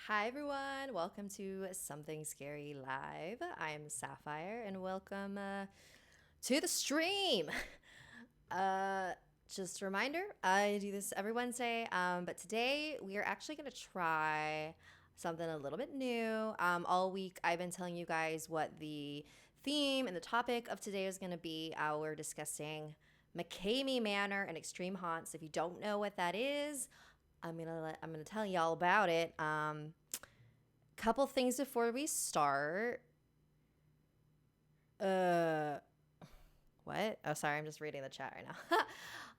Hi everyone, welcome to Something Scary Live. I'm Sapphire and welcome to the stream. Just a reminder, I do this every Wednesday, but today we are actually going to try something a little bit new. All week I've been telling you guys what the theme and the topic of today is going to be. We're discussing McKamey Manor and extreme haunts. If you don't know what that is, I'm gonna tell y'all about it. Couple things before we start. What? Oh, sorry, I'm just reading the chat right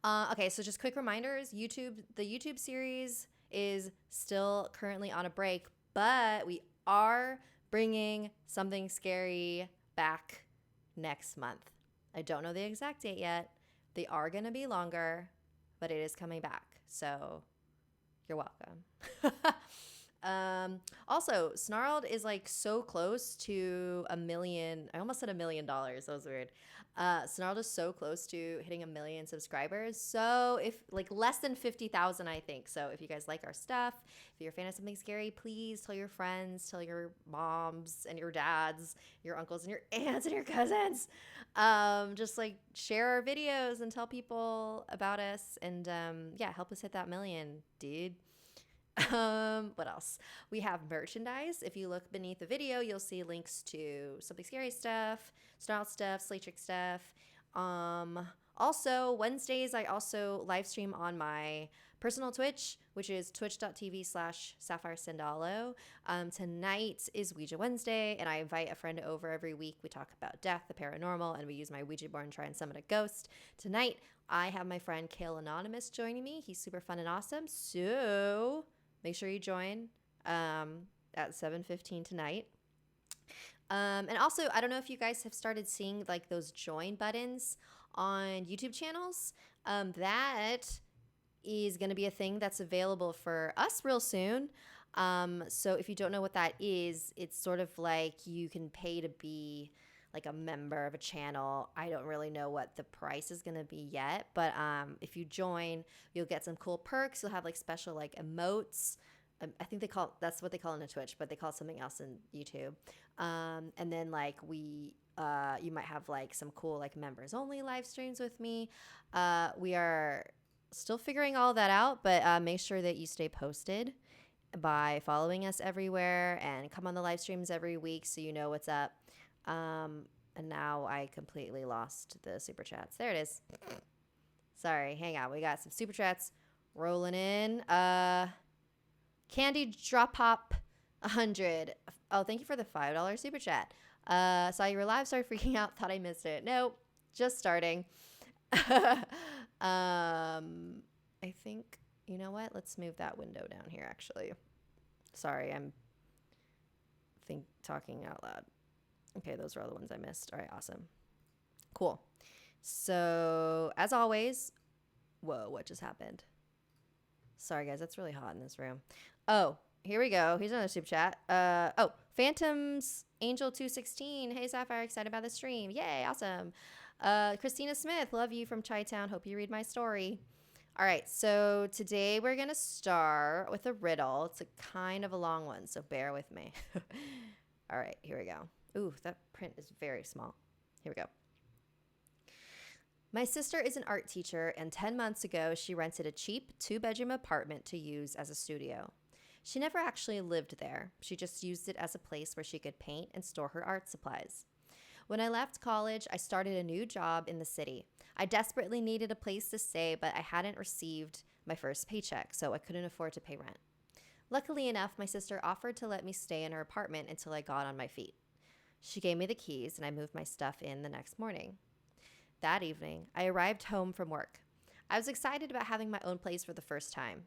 now. Okay, so just quick reminders. The YouTube series is still currently on a break, but we are bringing Something Scary back next month. I don't know the exact date yet. They are gonna be longer, but it is coming back. So you're welcome. Also, Snarled is like so close to 1 million. I almost said $1 million. That was weird. Snarled is so close to hitting 1 million subscribers. So if like less than 50,000, I think. So if you guys like our stuff, if you're a fan of Something Scary, please tell your friends, tell your moms and your dads, your uncles and your aunts and your cousins. Just like share our videos and tell people about us. And yeah, help us hit that million, dude. What else? We have merchandise. If you look beneath the video, you'll see links to Something Scary stuff, Snarl stuff, Slate Trick stuff. Also, Wednesdays, I also live stream on my personal Twitch, which is twitch.tv/Sapphire Sandalo. Tonight is Ouija Wednesday, and I invite a friend over every week. We talk about death, the paranormal, and we use my Ouija board and try and summon a ghost. Tonight, I have my friend Kale Anonymous joining me. He's super fun and awesome. So make sure you join at 7:15 tonight. And also, I don't know if you guys have started seeing like those join buttons on YouTube channels. That is going to be a thing that's available for us real soon. So if you don't know what that is, it's sort of like you can pay to be like a member of a channel. I don't really know what the price is going to be yet, but if you join, you'll get some cool perks. You'll have like special like emotes. I think that's what they call it in Twitch, but they call it something else in YouTube. And then like you might have like some cool like members only live streams with me. We are still figuring all that out, but make sure that you stay posted by following us everywhere and come on the live streams every week so you know what's up. And now I completely lost the super chats. There it is. Sorry, hang on. We got some super chats rolling in. Candy Drop Pop 100. Oh, thank you for the $5 super chat. Saw you were live, started freaking out, thought I missed it. Nope, just starting. I think, you know what? Let's move that window down here, actually. Sorry, I'm talking out loud. Okay, those are all the ones I missed. All right, awesome. Cool. So, as always, whoa, what just happened? Sorry, guys, that's really hot in this room. Oh, here we go. Here's another super chat. Phantoms Angel 216. Hey, Sapphire, excited about the stream. Yay, awesome. Christina Smith, love you from Chi-Town. Hope you read my story. All right, so today we're going to start with a riddle. It's a kind of a long one, so bear with me. All right, here we go. Ooh, that print is very small. Here we go. My sister is an art teacher, and 10 months ago, she rented a cheap 2-bedroom apartment to use as a studio. She never actually lived there. She just used it as a place where she could paint and store her art supplies. When I left college, I started a new job in the city. I desperately needed a place to stay, but I hadn't received my first paycheck, so I couldn't afford to pay rent. Luckily enough, my sister offered to let me stay in her apartment until I got on my feet. She gave me the keys, and I moved my stuff in the next morning. That evening, I arrived home from work. I was excited about having my own place for the first time.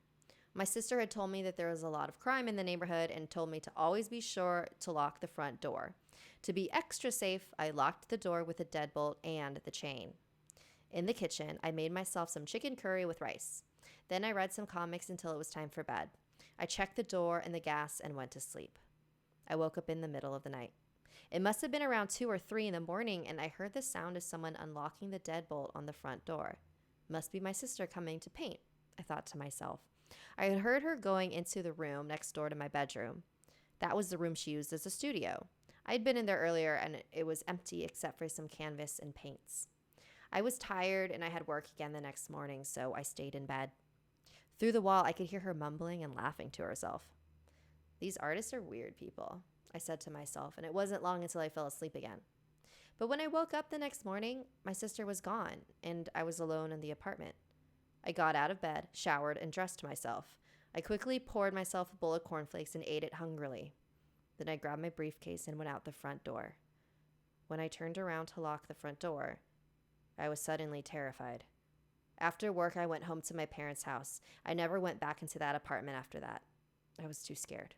My sister had told me that there was a lot of crime in the neighborhood and told me to always be sure to lock the front door. To be extra safe, I locked the door with a deadbolt and the chain. In the kitchen, I made myself some chicken curry with rice. Then I read some comics until it was time for bed. I checked the door and the gas and went to sleep. I woke up in the middle of the night. It must have been around 2 or 3 in the morning, and I heard the sound of someone unlocking the deadbolt on the front door. Must be my sister coming to paint, I thought to myself. I had heard her going into the room next door to my bedroom. That was the room she used as a studio. I had been in there earlier and it was empty except for some canvas and paints. I was tired and I had work again the next morning, so I stayed in bed. Through the wall, I could hear her mumbling and laughing to herself. These artists are weird people, I said to myself, and it wasn't long until I fell asleep again. But when I woke up the next morning, my sister was gone, and I was alone in the apartment. I got out of bed, showered, and dressed myself. I quickly poured myself a bowl of cornflakes and ate it hungrily. Then I grabbed my briefcase and went out the front door. When I turned around to lock the front door, I was suddenly terrified. After work, I went home to my parents' house. I never went back into that apartment after that. I was too scared.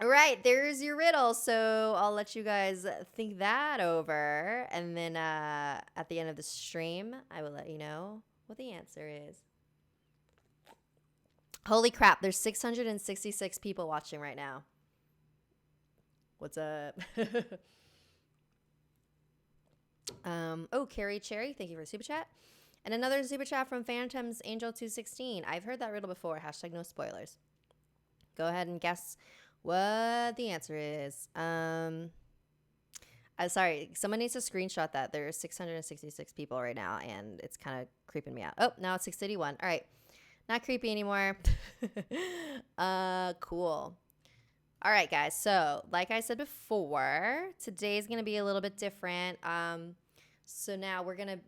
All right, there's your riddle. So I'll let you guys think that over. And then at the end of the stream, I will let you know what the answer is. Holy crap, there's 666 people watching right now. What's up? Carrie Cherry, thank you for the super chat. And another super chat from Phantom's Angel 216. I've heard that riddle before. # no spoilers. Go ahead and guess what the answer is. Sorry, someone needs to screenshot that. There's 666 people right now, and it's kind of creeping me out. Oh, now it's 681. All right, not creepy anymore. Cool. All right, guys. So, like I said before, today's gonna be a little bit different. So now we're gonna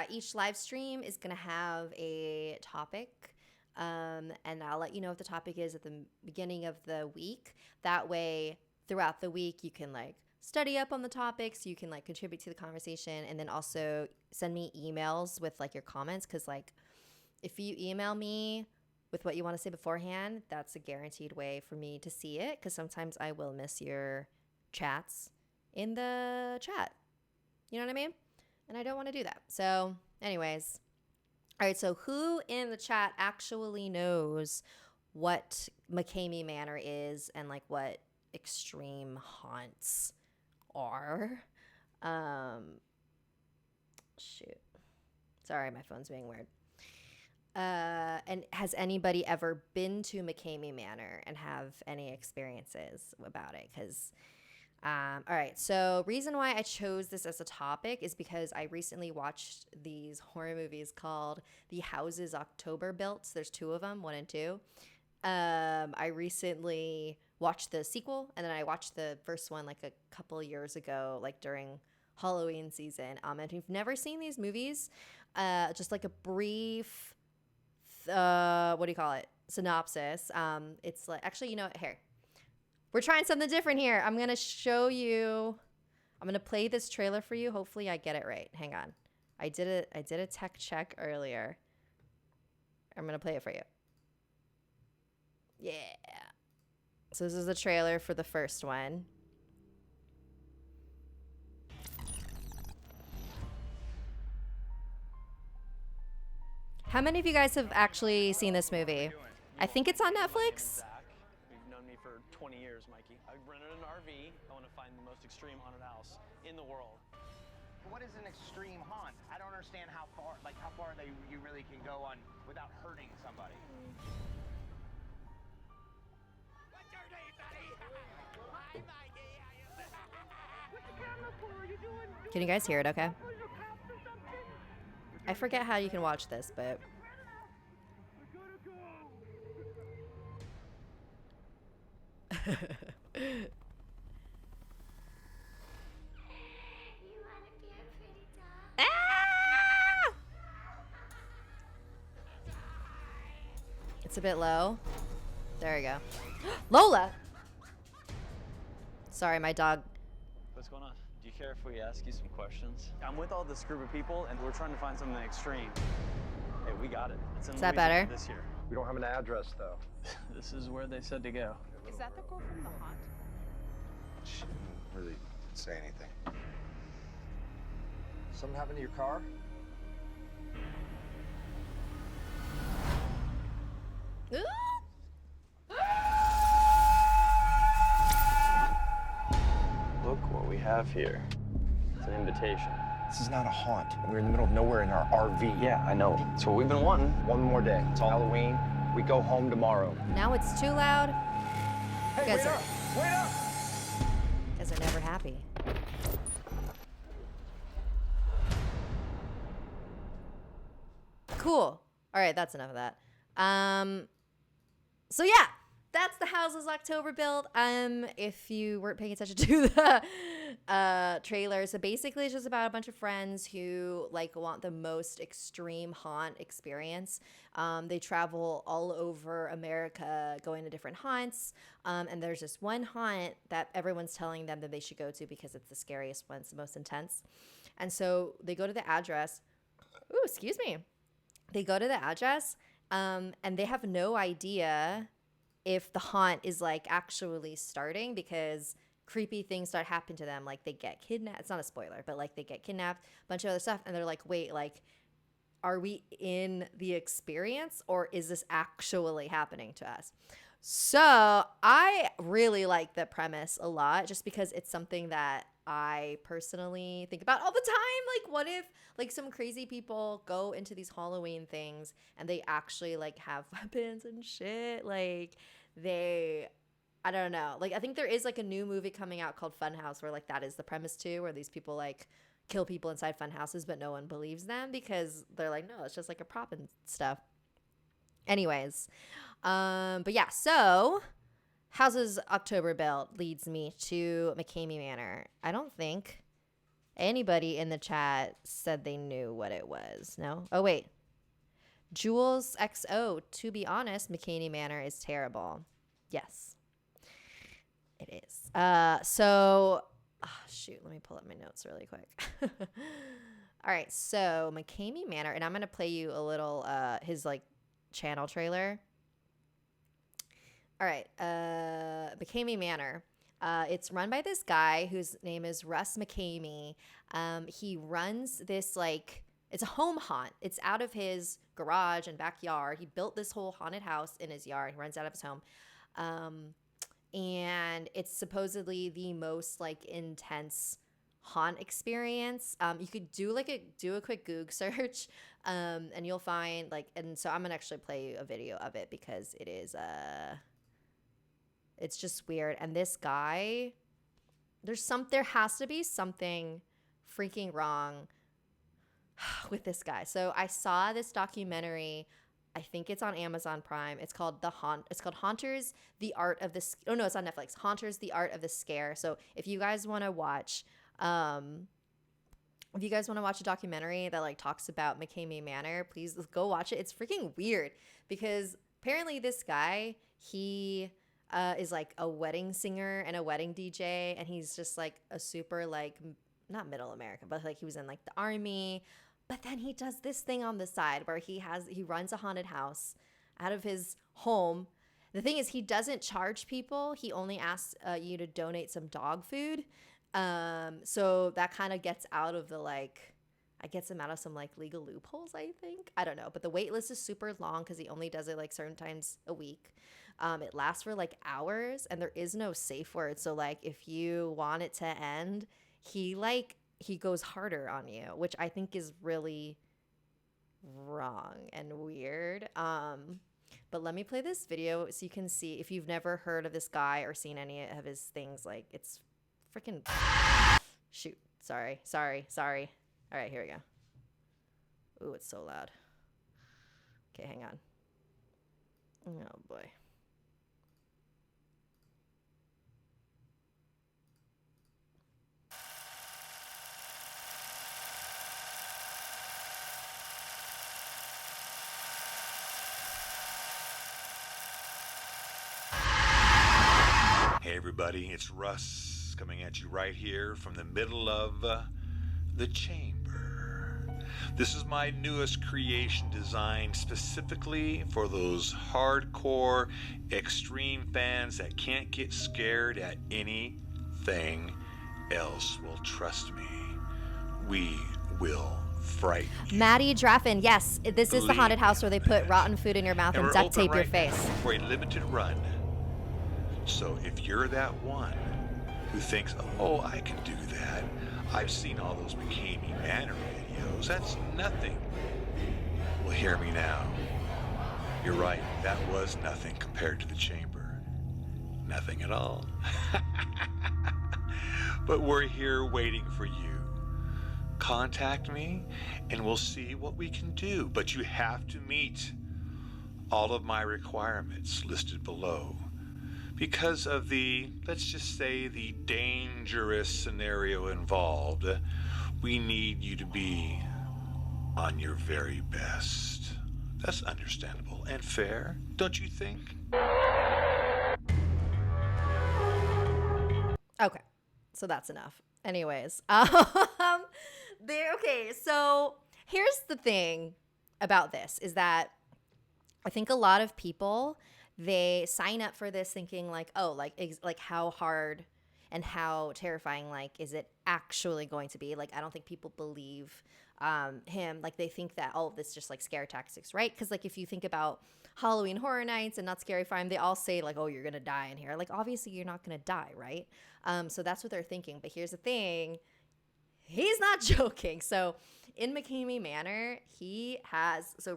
each live stream is gonna have a topic. And I'll let you know what the topic is at the beginning of the week. That way, throughout the week, you can like study up on the topics. You can like contribute to the conversation, and then also send me emails with like your comments. Because like, if you email me with what you want to say beforehand, that's a guaranteed way for me to see it. Because sometimes I will miss your chats in the chat. You know what I mean? And I don't want to do that. So, anyways. All right, so who in the chat actually knows what McKamey Manor is and like what extreme haunts are? Shoot. Sorry, my phone's being weird. And has anybody ever been to McKamey Manor and have any experiences about it? Because all right, so reason why I chose this as a topic is because I recently watched these horror movies called The Houses October Built. There's 2 of them, 1 and 2. I recently watched the sequel, and then I watched the first one like a couple years ago, like during Halloween season. And if you've never seen these movies, just like a brief, what do you call it? Synopsis. It's like, actually, you know what? Here. We're trying something different here. I'm going to show you. I'm going to play this trailer for you. Hopefully I get it right. Hang on. I did a tech check earlier. I'm going to play it for you. Yeah. So this is the trailer for the first one. How many of you guys have actually seen this movie? I think it's on Netflix. 20 years, Mikey. I rented an RV. I want to find the most extreme haunted house in the world. What is an extreme haunt? I don't understand how far you really can go on without hurting somebody. What's your name, buddy? Hi, Mikey. What's the camera for? You doing? Can you guys hear it okay? I forget how you can watch this, but it's a bit low. There we go. Lola! Sorry, my dog. What's going on? Do you care if we ask you some questions? I'm with all this group of people, and we're trying to find something extreme. Hey, we got it. It's in Is that Louisiana better? This year. We don't have an address, though. This is where they said to go. Is that the girl from the haunt? She didn't really say anything. Something happened to your car? Look what we have here. It's an invitation. This is not a haunt. We're in the middle of nowhere in our RV. Yeah, I know. That's what we've been wanting. One more day. It's Halloween. We go home tomorrow. Now it's too loud. Hey, You guys wait are- up! Wait up! You guys are never happy. Cool. All right, that's enough of that. So yeah, that's the Houses October build. If you weren't paying attention to the trailer, so basically it's just about a bunch of friends who like want the most extreme haunt experience. They travel all over America going to different haunts, and there's this one haunt that everyone's telling them that they should go to because it's the scariest one, it's the most intense. And so they go to the address. Ooh, excuse me. They go to the address, and they have no idea if the haunt is like actually starting because creepy things start happening to them. Like they get kidnapped. It's not a spoiler, but like they get kidnapped, a bunch of other stuff. And they're like, wait, like, are we in the experience or is this actually happening to us? So I really like the premise a lot just because it's something that I personally think about all the time. Like, what if like some crazy people go into these Halloween things and they actually like have weapons and shit? Like I don't know. Like, I think there is like a new movie coming out called Funhouse where like that is the premise too, where these people like kill people inside fun houses, but no one believes them because they're like, no, it's just like a prop and stuff. Anyways, but yeah, so Houses October build leads me to McCamey Manor. I don't think anybody in the chat said they knew what it was. No? Oh, wait. Jules XO, to be honest, McCamey Manor is terrible. Yes, it is. Shoot, let me pull up my notes really quick. All right, so McCamey Manor, and I'm going to play you a little, his like channel trailer. All right, McCamey Manor. It's run by this guy whose name is Russ McCamey. He runs this like, it's a home haunt. It's out of his garage and backyard. He built this whole haunted house in his yard. He runs out of his home. And it's supposedly the most like intense haunt experience. You could do a quick Google search, and you'll find like, and so I'm gonna actually play you a video of it because it is it's just weird. And this guy, there has to be something freaking wrong with this guy. So I saw this documentary. I think it's on Amazon Prime. It's called Haunters, The Art of the Oh no, it's on Netflix. Haunters, The Art of the Scare. So if you guys want to watch a documentary that like talks about McCamey Manor, please go watch it. It's freaking weird because apparently this guy, he is like a wedding singer and a wedding DJ, and he's just like a super like, not middle American, but like he was in like the army. But then he does this thing on the side where he runs a haunted house out of his home. The thing is, he doesn't charge people. He only asks you to donate some dog food. So that kind of gets out of the like, I gets him out of some like legal loopholes, I think. I don't know. But the wait list is super long because he only does it like certain times a week. It lasts for like hours and there is no safe word. So like if you want it to end, he goes harder on you, which I think is really wrong and weird. But let me play this video so you can see if you've never heard of this guy or seen any of his things. Like, it's freaking shoot. Sorry. All right, here we go. Ooh, it's so loud. Okay, hang on. Oh boy. Hey everybody, it's Russ coming at you right here from the middle of the chamber. This is my newest creation designed specifically for those hardcore extreme fans that can't get scared at anything else. Well, trust me, we will frighten you. Maddie Draffin, yes, this is the haunted house where they put rotten food in your mouth and we're duct open tape your right face. now for a limited run. So if you're that one who thinks, oh, I can do that, I've seen all those McKamey Manor videos. That's nothing. Well, hear me now. You're right. That was nothing compared to the chamber. Nothing at all. But we're here waiting for you. Contact me and we'll see what we can do. But you have to meet all of my requirements listed below. Because of the, let's just say, the dangerous scenario involved, we need you to be on your very best. That's understandable and fair, don't you think? Okay, so that's enough. Anyways, okay, so here's the thing about this is that I think a lot of people, they sign up for this thinking like, oh, like how hard and how terrifying, like, is it actually going to be? Like, I don't think people believe him. Like, they think that, oh, this is just like scare tactics, right? Because like if you think about Halloween Horror Nights and Not Scary Farm, they all say like, oh, you're gonna die in here. Like, obviously you're not gonna die, right? So that's what they're thinking. But here's the thing, he's not joking. So in McKamey Manor,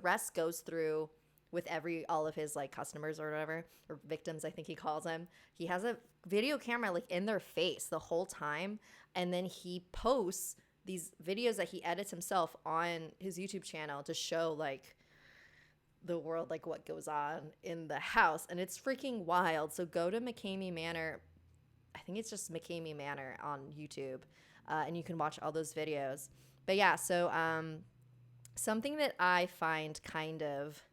Russ goes through with all of his like customers or whatever, or victims, I think he calls them. He has a video camera like in their face the whole time. And then he posts these videos that he edits himself on his YouTube channel to show like the world, like what goes on in the house. And it's freaking wild. So go to McKamey Manor. I think it's just McKamey Manor on YouTube. And you can watch all those videos. But yeah, so something that I find kind of,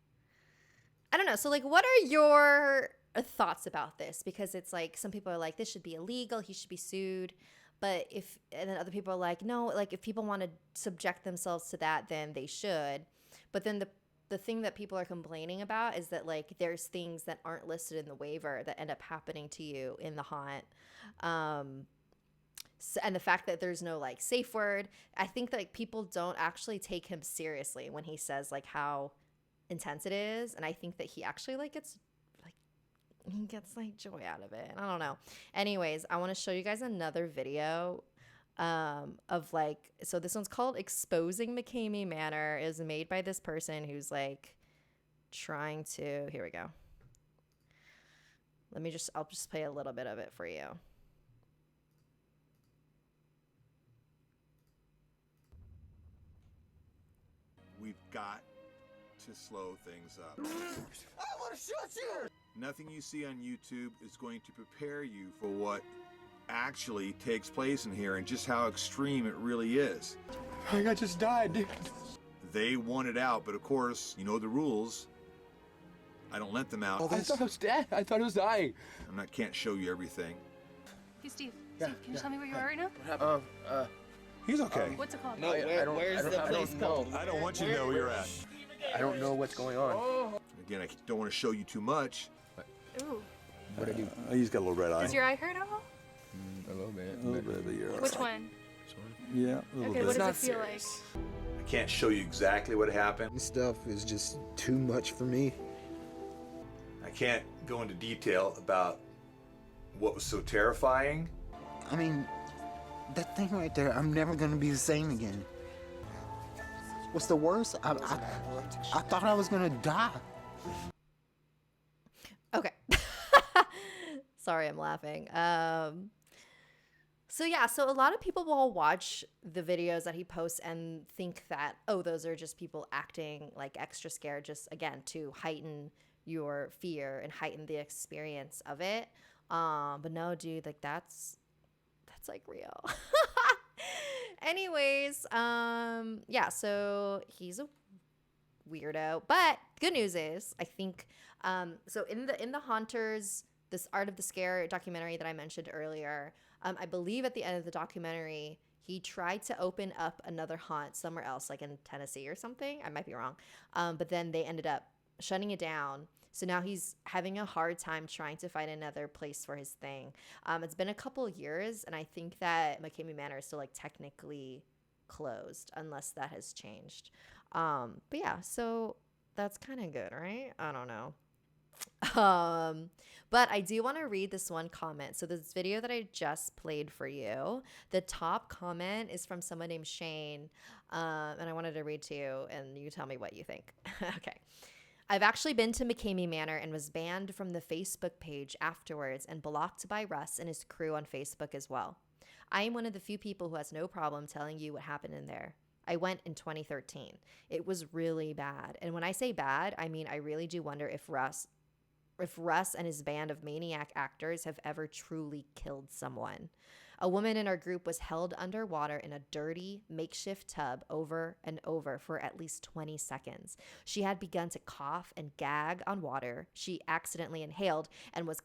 I don't know. So like, what are your thoughts about this? Because it's like, some people are like, this should be illegal. He should be sued. And then other people are like, no, like if people want to subject themselves to that, then they should. But then the thing that people are complaining about is that like, there's things that aren't listed in the waiver that end up happening to you in the haunt. And the fact that there's no like safe word, I think that like, people don't actually take him seriously when he says like how intense it is. And I think that he actually like gets like joy out of it. I don't know. Anyways, I want to show you guys another video of like, so this one's called Exposing McKamey Manor. It was made by this person who's like trying to, here we go. I'll just play a little bit of it for you. We've got to slow things up. I want to shoot you! Nothing you see on YouTube is going to prepare you for what actually takes place in here and just how extreme it really is. I think I just died, dude. They want it out, but of course, you know the rules. I don't let them out. I thought I was dead. I thought I was dying. Can't show you everything. Hey, Steve. Yeah, Steve, can you tell me where you are right now? What happened? He's okay. What's it called? No, where's the place called? I don't want you to know where you're at. I don't know what's going on. Again, I don't want to show you too much. Ooh. What do I do? He's got a little red eye. Is your eye hurt at all? A little bit. A little bit, but you're Which one? Yeah, a little Okay, bit. what does it not feel serious. I can't show you exactly what happened. This stuff is just too much for me. I can't go into detail about what was so terrifying. I mean, that thing right there, I'm never gonna be the same again. What's the worst? I thought I was gonna die. Okay. Sorry, I'm laughing. So yeah, so a lot of people will watch the videos that he posts and think that, oh, those are just people acting like extra scared, just again to heighten your fear and heighten the experience of it. But no, dude, like that's like real. Anyways, yeah, so he's a weirdo, but good news is I think so in the Haunters, this Art of the Scare documentary that I mentioned earlier, I believe at the end of the documentary he tried to open up another haunt somewhere else, like in Tennessee or something. I might be wrong, but then they ended up shutting it down. So now he's having a hard time trying to find another place for his thing. It's been a couple years, and I think that McKamey Manor is still like technically closed unless that has changed. But yeah, so that's kind of good, right? I don't know. But I do want to read this one comment. So this video that I just played for you, the top comment is from someone named Shane, and I wanted to read to you, and you tell me what you think. Okay. I've actually been to McKamey Manor and was banned from the Facebook page afterwards and blocked by Russ and his crew on Facebook as well. I am one of the few people who has no problem telling you what happened in there. I went in 2013. It was really bad. And when I say bad, I mean I really do wonder if Russ and his band of maniac actors have ever truly killed someone. A woman in our group was held underwater in a dirty, makeshift tub over and over for at least 20 seconds. She had begun to cough and gag on water she accidentally inhaled and was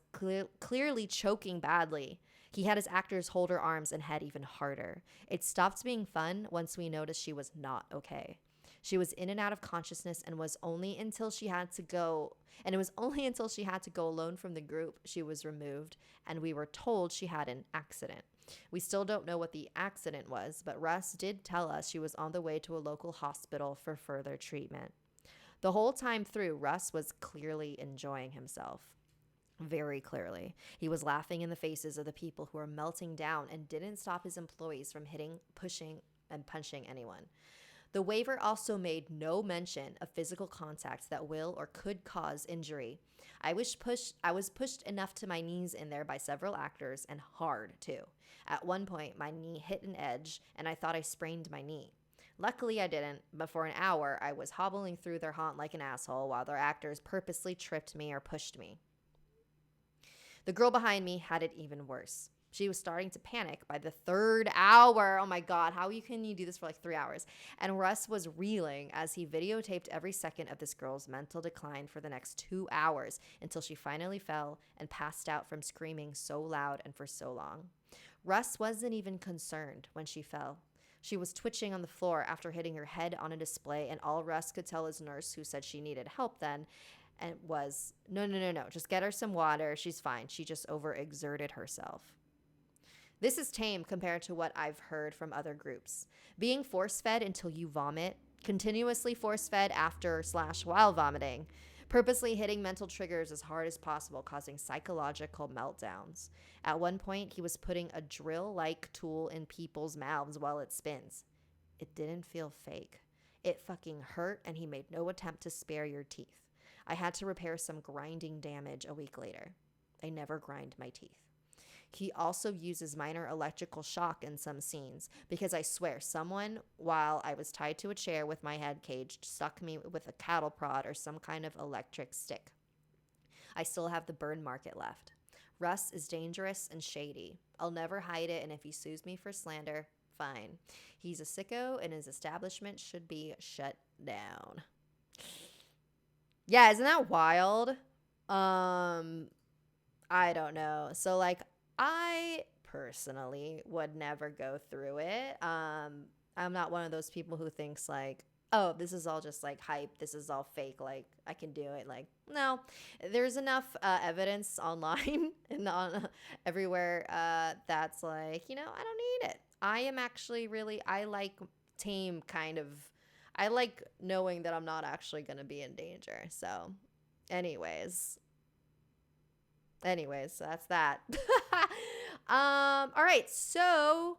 clearly choking badly. He had his actors hold her arms and head even harder. It stopped being fun once we noticed she was not okay. She was in and out of consciousness and it was only until she had to go alone from the group she was removed, and we were told she had an accident. We still don't know what the accident was, but Russ did tell us she was on the way to a local hospital for further treatment. The whole time through, Russ was clearly enjoying himself. Very clearly. He was laughing in the faces of the people who were melting down and didn't stop his employees from hitting, pushing, and punching anyone. The waiver also made no mention of physical contact that will or could cause injury. I was pushed enough to my knees in there by several actors, and hard too. At one point, my knee hit an edge, and I thought I sprained my knee. Luckily, I didn't, but for an hour, I was hobbling through their haunt like an asshole while their actors purposely tripped me or pushed me. The girl behind me had it even worse. She was starting to panic by the third hour. Oh my God, how can you do this for like 3 hours? And Russ was reeling as he videotaped every second of this girl's mental decline for the next 2 hours until she finally fell and passed out from screaming so loud and for so long. Russ wasn't even concerned when she fell. She was twitching on the floor after hitting her head on a display, and all Russ could tell his nurse, who said she needed help then, and was, no, just get her some water. She's fine. She just overexerted herself. This is tame compared to what I've heard from other groups. Being force-fed until you vomit, continuously force-fed after/while vomiting, purposely hitting mental triggers as hard as possible, causing psychological meltdowns. At one point, he was putting a drill-like tool in people's mouths while it spins. It didn't feel fake. It fucking hurt, and he made no attempt to spare your teeth. I had to repair some grinding damage a week later. I never grind my teeth. He also uses minor electrical shock in some scenes, because I swear someone, while I was tied to a chair with my head caged, stuck me with a cattle prod or some kind of electric stick. I still have the burn mark left. Russ is dangerous and shady. I'll never hide it, and if he sues me for slander, fine. He's a sicko, and his establishment should be shut down. Yeah, isn't that wild? I don't know. So, like, I personally would never go through it. I'm not one of those people who thinks like, oh, this is all just like hype. This is all fake. Like, I can do it. Like, no, there's enough evidence online and everywhere that's like, I don't need it. I am actually I like tame kind of, I like knowing that I'm not actually going to be in danger. So anyways, that's that. All right, so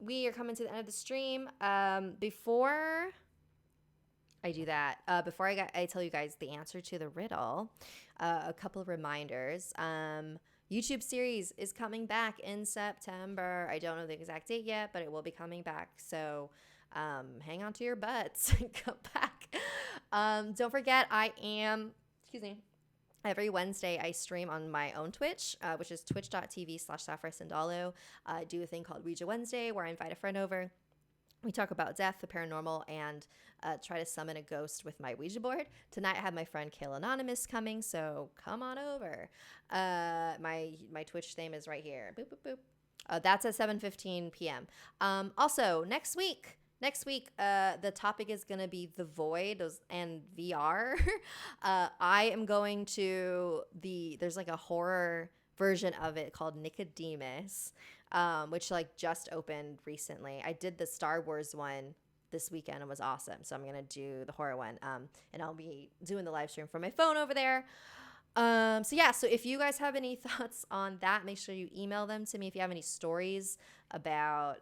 we are coming to the end of the stream. Before I do that, before I tell you guys the answer to the riddle, a couple of reminders. YouTube series is coming back in September. I don't know the exact date yet, but it will be coming back. So hang on to your butts and come back. Don't forget, every Wednesday, I stream on my own Twitch, which is twitch.tv/SapphireSandalo. I do a thing called Ouija Wednesday, where I invite a friend over. We talk about death, the paranormal, and try to summon a ghost with my Ouija board. Tonight, I have my friend Kale Anonymous coming, so come on over. My Twitch name is right here. Boop, boop, boop. That's at 7:15 p.m. Also, next week, the topic is going to be the void and VR. I am going to there's like a horror version of it called Nicodemus, which like just opened recently. I did the Star Wars one this weekend and was awesome. So I'm gonna do the horror one, and I'll be doing the live stream from my phone over there. So if you guys have any thoughts on that, make sure you email them to me. If you have any stories about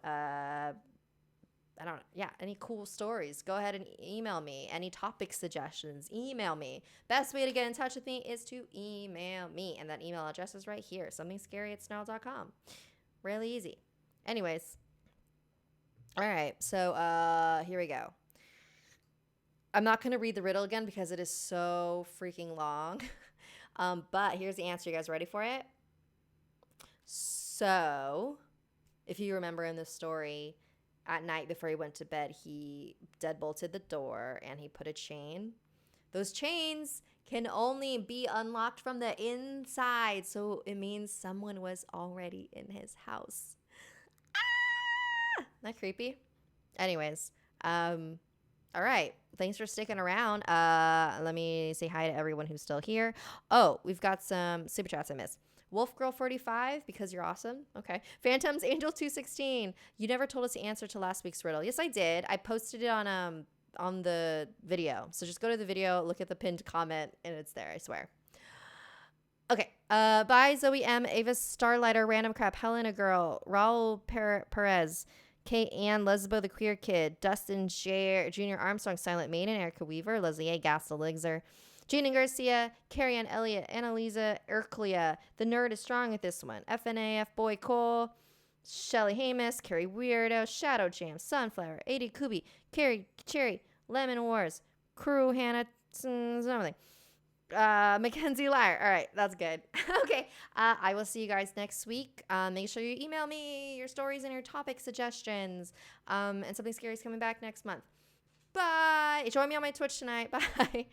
any cool stories, go ahead and email me. Any topic suggestions, email me. Best way to get in touch with me is to email me, and that email address is right here, somethingscary@snarled.com. Really easy. Anyways, all right, so here we go. I'm not going to read the riddle again because it is so freaking long. But here's the answer. You guys ready for it? So, if you remember in the story, at night before he went to bed, he deadbolted the door and he put a chain. Those chains can only be unlocked from the inside, so it means someone was already in his house. Ah! Not creepy? Anyways, all right. Thanks for sticking around. Let me say hi to everyone who's still here. Oh, we've got some super chats I missed. Wolfgirl45, because you're awesome. Okay. Phantom's Angel 216. You never told us the answer to last week's riddle. Yes, I did. I posted it on the video. So just go to the video, look at the pinned comment, and it's there, I swear. Okay. Bye, Zoe M, Ava Starlighter, Random Crap, Helena Girl, Raul Perez, Kate Ann, Lesbo the Queer Kid, Dustin Jr. Armstrong, Silent Maiden, Erica Weaver, Leslie A, Gas Elixir, Gina Garcia, Carrie Ann Elliott, Annalisa Erclia. The nerd is strong at this one. FNAF Boy Cole, Shelly Hamus, Carrie Weirdo, Shadow Jam, Sunflower, AD Kubi, Carrie Cherry, Lemon Wars, Crew Hannah, something. Mackenzie Liar. All right, that's good. Okay, I will see you guys next week. Make sure you email me your stories and your topic suggestions. And Something Scary is coming back next month. Bye. Join me on my Twitch tonight. Bye.